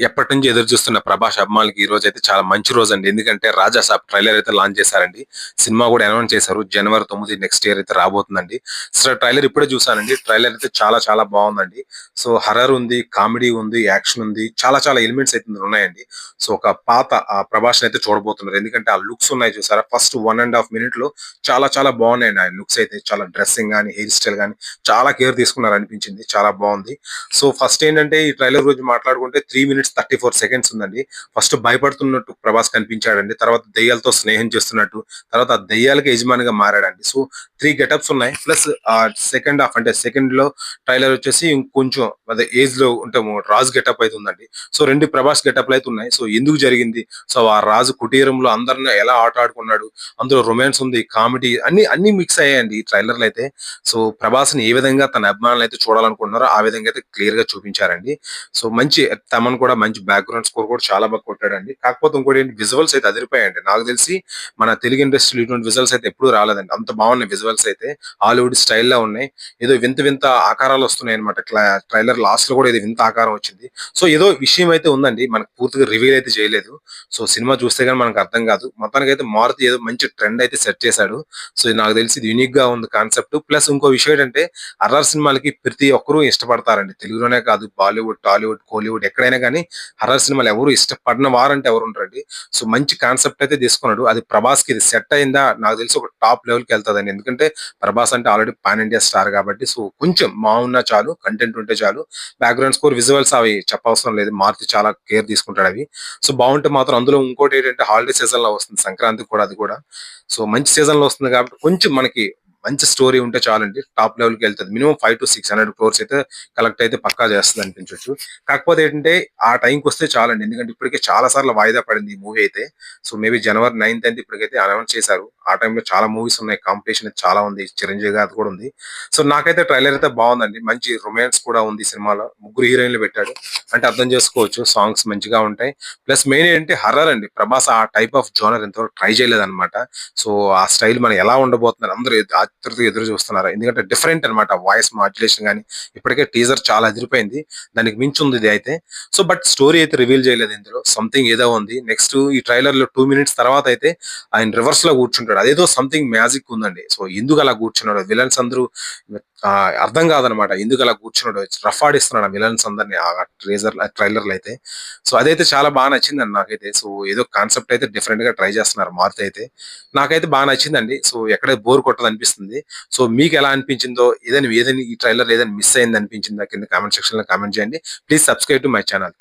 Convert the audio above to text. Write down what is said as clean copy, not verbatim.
ఎప్పటినుంచో ఎదురు చూస్తున్న 'ప్రభాస్' అభిమానులకి ఈ రోజైతే చాలా మంచి రోజండి. ఎందుకంటే 'రాజా సాబ్' ట్రైలర్ అయితే లాంచ్ చేశారండి. సినిమా కూడా అనౌన్స్ చేశారు. జనవరి 9 నెక్స్ట్ ఇయర్ అయితే రాబోతుందండి. అసలు ట్రైలర్ ఇప్పుడే చూసానండి. ట్రైలర్ అయితే చాలా చాలా బావుందండి. సో, హారర్ ఉంది, కామెడీ ఉంది, యాక్షన్ ఉంది. చాలా చాలా ఎలిమెంట్స్ అయితే ఇందులో ఉన్నాయండి. సో, ఒక పాత 'ప్రభాస్‌ని అయితే చూడబోతున్నారు. ఎందుకంటే ఆ లుక్స్ ఉన్నాయి చూసారా? ఫస్ట్ 1 ½ మినిట్‌లో చాలా చాలా బాగున్నాయండి ఆయన లుక్స్ అయితే. చాలా డ్రెస్సింగ్ గాని, హెయిర్ స్టైల్ గాని చాలా కేర్ తీసుకున్నారు అనిపించింది. చాలా బావుంది. సో, ఫస్ట్ ఏంటంటే ఈ ట్రైలర్ గురించి మాట్లాడుకుంటే 3 మినిట్స్ 34 సెకండ్స్ ఉందండి. ఫస్ట్ భయపడుతున్నట్టు ప్రభాస్ కనిపించాడండి. తర్వాత దెయ్యాలతో స్నేహం చేస్తున్నట్టు, తర్వాత ఆ దెయ్యాలకి యజమానిగా మారాడండి. సో, 3 గెటప్స్ ఉన్నాయి. ప్లస్ సెకండ్ హాఫ్ అంటే సెకండ్‌లో ట్రైలర్ వచ్చేసి ఇంకొంచెం అదే ఏజ్‌లో అంటే రాజు గెటప్ అయితే ఉందండి. సో, 2 ప్రభాస్ గెటప్‌లు అయితే ఉన్నాయి. సో, ఎందుకు జరిగింది? సో, ఆ రాజు కుటీరంలో అందరిని ఎలా ఆట ఆడుకున్నాడు? అందులో రొమాన్స్ ఉంది, కామెడీ అన్ని మిక్స్ అయ్యాయండి ఈ ట్రైలర్‌లో అయితే. సో, ప్రభాస్‌ని ఏ విధంగా తన అభిమానులైతే చూడాలనుకుంటున్నారో ఆ విధంగా అయితే క్లియర్‌గా చూపించారండి. సో, మంచి తమన్ కూడా మంచి బ్యాక్‌గ్రౌండ్ స్కోర్ కూడా చాలా బాగా కొట్టాడండి. కాకపోతే ఇంకోటేంటి విజువల్స్ అయితే అదిరిపోయాయండి. నాకు తెలిసి మన తెలుగు ఇండస్ట్రీలో ఇటువంటి విజువల్స్ అయితే ఎప్పుడూ రాలేదండి. అంత బాగున్నాయి విజువల్స్ అయితే. హాలీవుడ్ స్టైల్‌లో ఉన్నాయి. ఏదో వింత వింత ఆకారాలొస్తున్నాయన్నమాట. ట్రైలర్ లాస్ట్‌లో కూడా ఏదో వింత ఆకారం వచ్చింది. సో, ఏదో విషయం అయితే ఉందండి. మనకు పూర్తిగా రివీల్ అయితే చేయలేదు. సో, సినిమా చూస్తే గాని మనకు అర్థం కాదు. మొత్తానికైతే మారుతి ఏదో మంచి ట్రెండ్ అయితే సెట్ చేశాడు. సో, ఇది నాకు తెలిసి ఇది యూనిక్‌గా ఉంది కాన్సెప్ట్. ప్లస్ ఇంకో విషయం ఏంటంటే హర్రర్ సినిమాలకి ప్రతి ఒక్కరు ఇష్టపడతారండి. తెలుగులోనే కాదు బాలీవుడ్, టాలీవుడ్, కోలీవుడ్ ఎక్కడైనా గానీ హర్రర్ సినిమాలు ఎవరు ఇష్టపడని వారంటే ఎవరుండరండి. సో, మంచి కాన్సెప్ట్ అయితే తీసుకున్నాడు. అది ప్రభాస్‌కి ఇది సెట్ అయిందా నాకు తెలిసి ఒక టాప్ లెవెల్‌కి ఎళ్తదండి. ఎందుకంటే ప్రభాస్ అంటే ఆల్రెడీ పాన్ ఇండియా స్టార్ కాబట్టి సో, కొంచెం బాగున్నా చాలు, కంటెంట్ ఉంటే చాలు. బ్యాక్‌గ్రౌండ్ స్కోర్, విజువల్స్ అవి చెప్పవసరం లేదు. మారుతి చాలా కేర్ తీసుకుంటాడవి. సో, బావుంటే మాత్రం అందులో ఇంకోటేంటంటే హాలిడే సీజన్‌లో వస్తుంది. సంక్రాంతికి కూడా అది కూడా. సో, మంచి సీజన్‌లో వస్తుంది కాబట్టి కొంచెం మనకి మంచి స్టోరీ ఉంటే చాలండి. టాప్ లెవెల్‌కెళ్తది. మినిమమ్ 500-600 క్రోర్స్ అయితే కలెక్ట్ అయితే పక్కా చేస్తదనిపించొచ్చు. కాకపోతే ఏంటంటే ఆ టైంకొస్తే చాలండి. ఎందుకంటే ఇప్పటికే చాలా సార్లు వాయిదా పడింది ఈ మూవీ అయితే. సో, మేబీ జనవరి 9థ్ అయితే ఇప్పటికైతే అనౌన్స్ చేశారు. ఆ టైంలో చాలా మూవీస్ ఉన్నాయి. కాంపిటీషన్ అయితే చాలా ఉంది. చిరంజీవి గారిది కూడా ఉంది. సో, నాకైతే ట్రైలర్ అయితే బావుందండి. మంచి రొమాన్స్ కూడా ఉంది సినిమాలో. ముగ్గురు హీరోయిన్‌లు పెట్టాడు. అంటే అర్థం చేసుకోవచ్చు. సాంగ్స్ మంచిగా ఉంటాయి. ప్లస్ మెయిన్ ఏంటంటే హర్రర్ అండి. ప్రభాస్ ఆ టైప్ ఆఫ్ జోనర్ ఇంతవరకు ట్రై చేయలేదన్నమాట. సో, ఆ స్టైల్ మనం ఎలా ఉండబోతుందని అందరూ ఆతృతగా ఎదురు చూస్తున్నారు. ఎందుకంటే డిఫరెంట్ అన్నమాట. వాయిస్ మాడ్యులేషన్ గాని, ఇప్పటికే టీజర్ చాలా అదిరిపోయింది. దానికి మించి ఉంది ఇది అయితే. సో, బట్ స్టోరీ అయితే రివీల్ చేయలేదు ఇందులో. సంథింగ్ ఏదో ఉంది. నెక్స్ట్ ఈ ట్రైలర్‌లో 2 మినిట్స్ తర్వాత అయితే ఆయన రివర్స్‌లో కూర్చుంటాడు. అదేదో సంథింగ్ మ్యాజిక్ ఉందండి. సో, ఎందుకు అలా కూర్చున్నాడో విలన్స్ అందరూ అర్థం కాదనమాట. ఎందుకు అలా కూర్చున్నాడో రఫ్ ఆడిస్తున్నాడు ఆ విలన్స్ అందరిని ట్రైలర్‌లో అయితే. సో, అదైతే చాలా బాగా నచ్చిందండి నాకైతే. సో, ఏదో కాన్సెప్ట్ అయితే డిఫరెంట్‌గా ట్రై చేస్తున్నారు మారుతి అయితే. నాకైతే బాగా నచ్చిందండి. సో, ఎక్కడ బోర్ కొట్టదనిపిస్తుంది. సో, మీకెలా అనిపించిందో ఏదైనా ఏదైనా ఈ ట్రైలర్ ఏదైనా మిస్ అయింది అనిపించిందా కింద కామెంట్ సెక్షన్‌లో కామెంట్ చేయండి. Please subscribe to my channel.